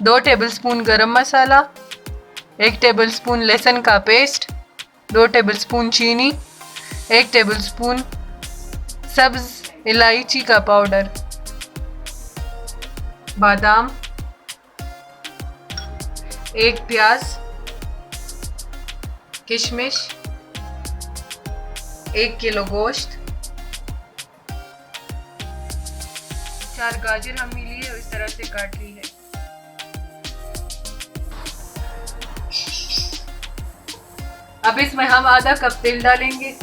2 tablespoon गरम मसाला, 1 tablespoon लहसुन का पेस्ट, 2 टेबलस्पून चीनी, 1 टेबलस्पून सब्ज इलायची का पाउडर, बादाम, 1 प्याज, किशमिश, 1 किलो गोश्त, 4 गाजर हमने लिए और इस तरह से काट ली है। अब इसमें हम आधा कप तेल डालेंगे।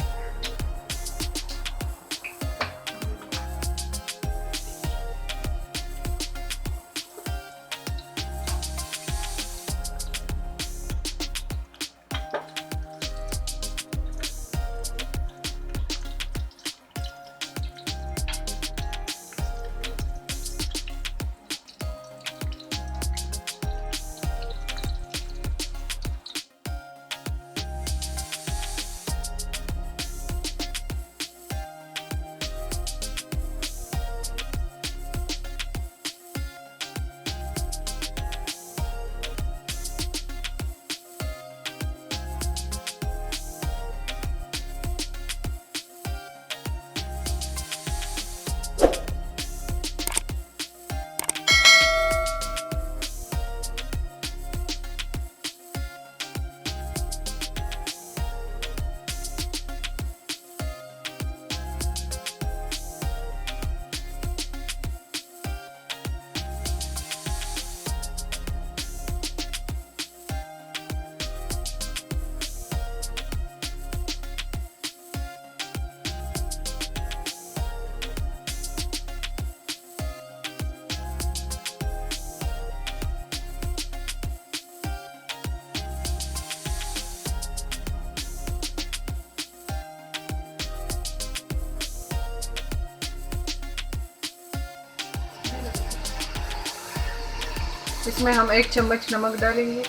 इसमें हम 1 चम्मच नमक डालेंगे।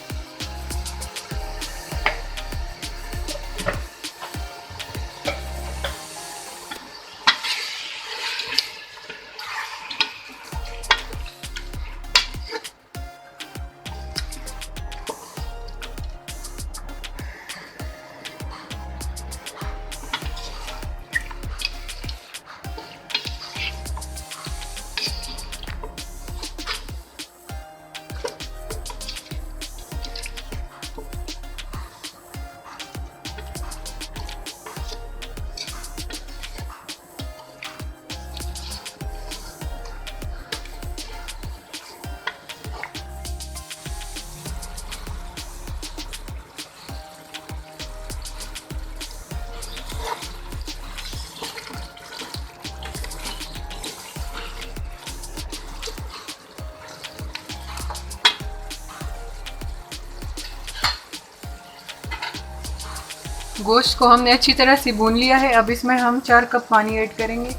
गोश्त को हमने अच्छी तरह से भून लिया है। अब इसमें हम 4 कप पानी ऐड करेंगे।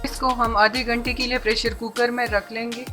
इसको हम आधे घंटे के लिए प्रेशर कुकर में रख लेंगे।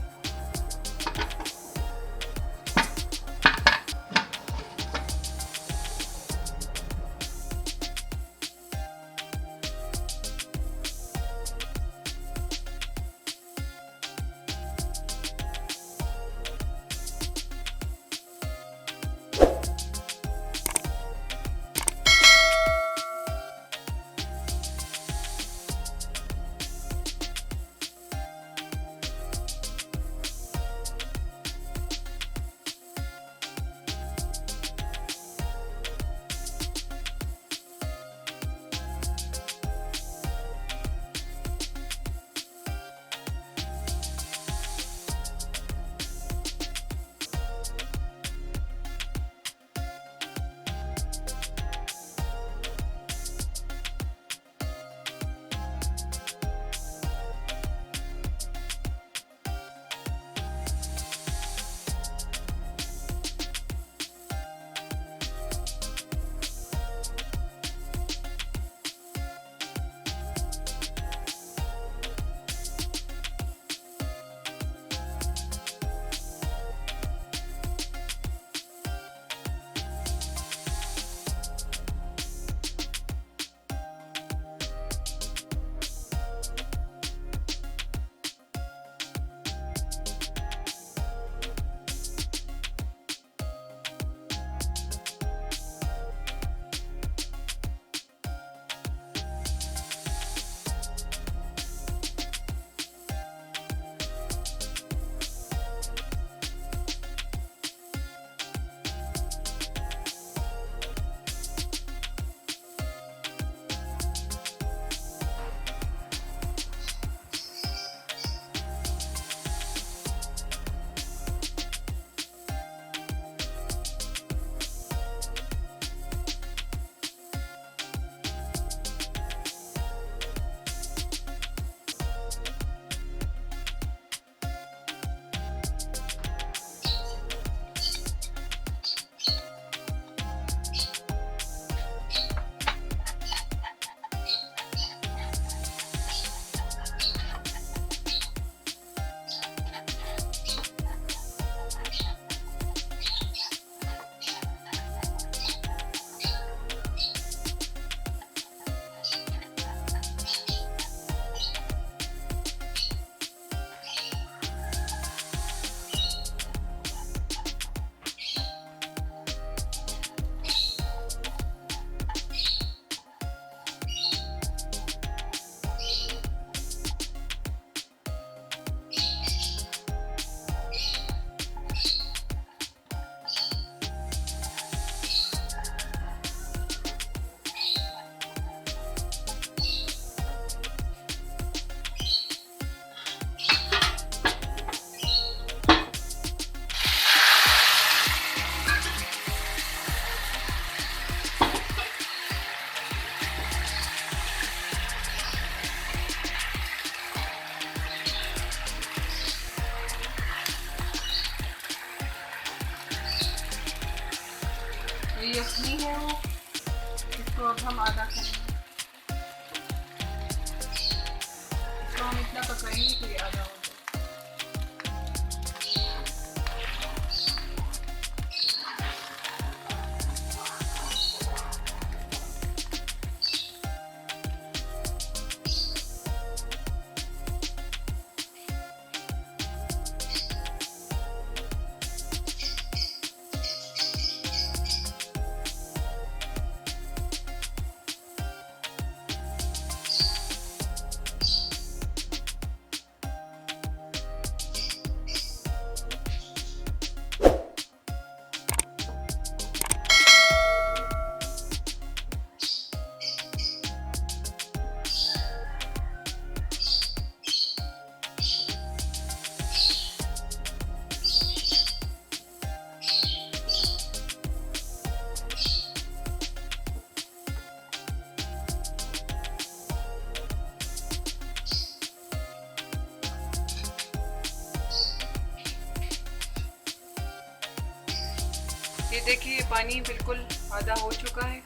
यखनी है वो, इसको अब हम आधा करेंगे। इसको हम इतना पकाएंगे कि ये आधा हो जाए। ये देखिए पानी बिल्कुल आधा हो चुका है।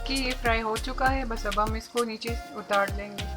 कि ये फ्राई हो चुका है, बस अब हम इसको नीचे उतार लेंगे।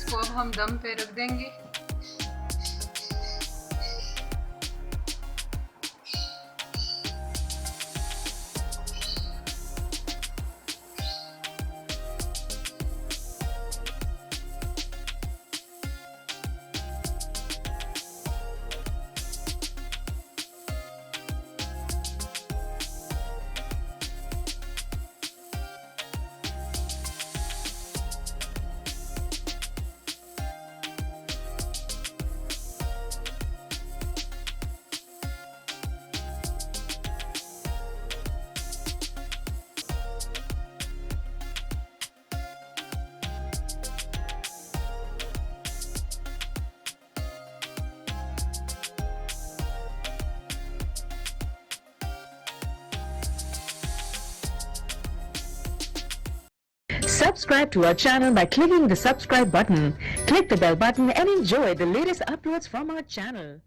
इसको अब हम दम पे रख देंगे। Subscribe to our channel by clicking the subscribe button. Click the bell button and enjoy the latest uploads from our channel.